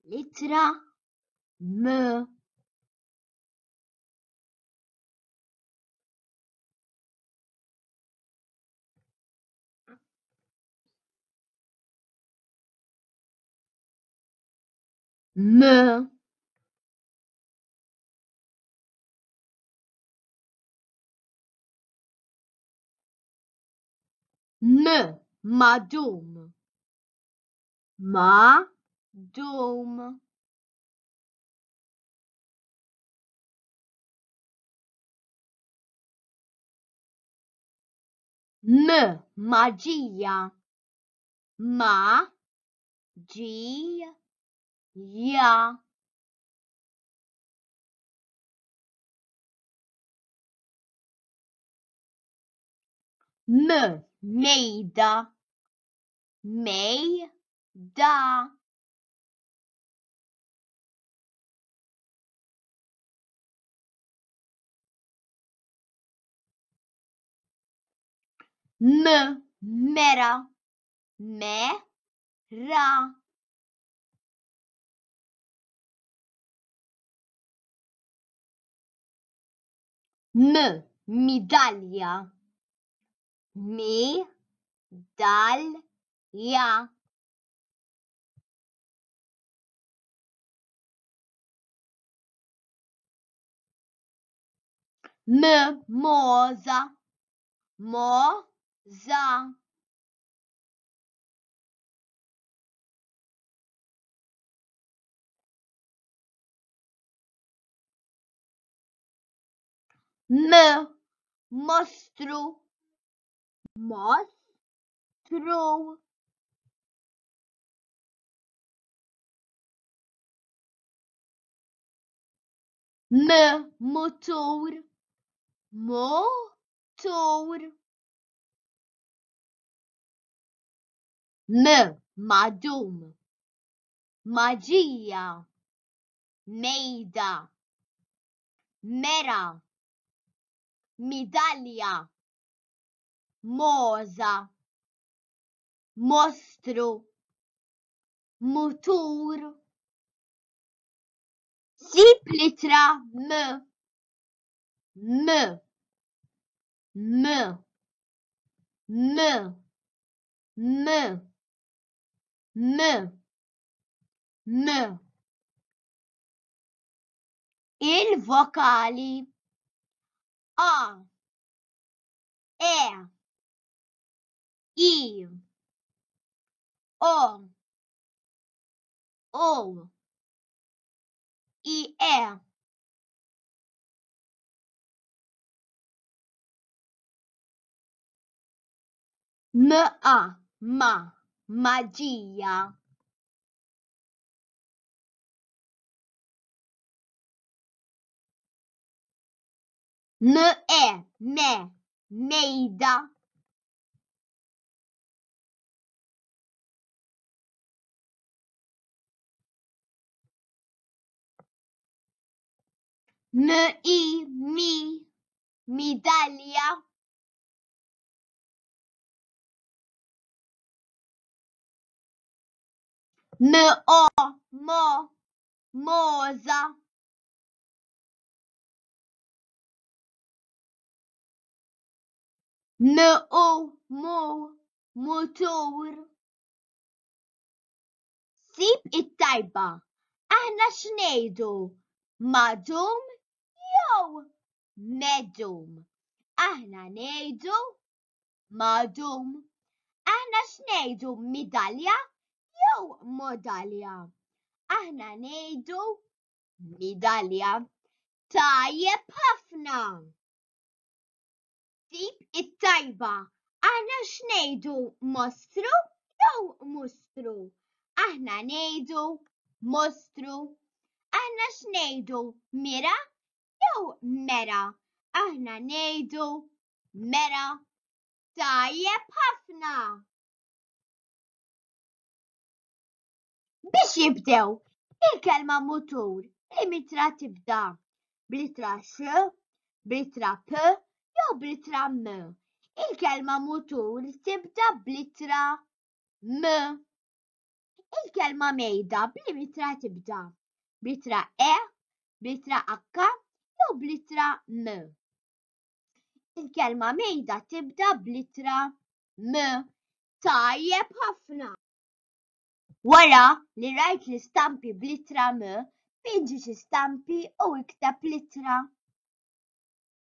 Littra M. M. Madum. Madum. Magia. Magia. Meida. Meida. Mera. Mera. Medaglia. Medaglia. Moza. Moza. Mostro. Mostro. Motor. Motor. Madum. Magia. Meida. Mera. Medaglia. Moza. Mostro. Motor. Sip litra M. Il vocali A, E, I, O, I, E. Magia. Meida. Medaglia. Moza. Motor. Sib it-tajba. Aħna x'ngħidu? Madum jew medum? Aħna ngħidu madum. Aħna x'ngħidu? Medalja jew modalja? Aħna ngħidu medalja. Tajjeb ħafna. Sib it-tajba. Aħna x'ngħidu? Mostru jew mustru? Aħna ngħidu mostru. Aħna x'ngħidu? Mira jew mera? Aħna ngħidu mera. Tajjeb ħafna. Biex jibdew il-kelma mutur, il-mitra tibda b'littra X, b'littra P jew b'littra M. Il-kelma mutur tibda b'littra M. Il-kelma mejda b'litra tibda. B'litra E, b'litra H, jew b'litra M. Il-kelma mejda tibda b'litra M. Tajjeb ħafna. Wara li rajt l-istampi b'litra M, finġi xi stampi u ikteb litra.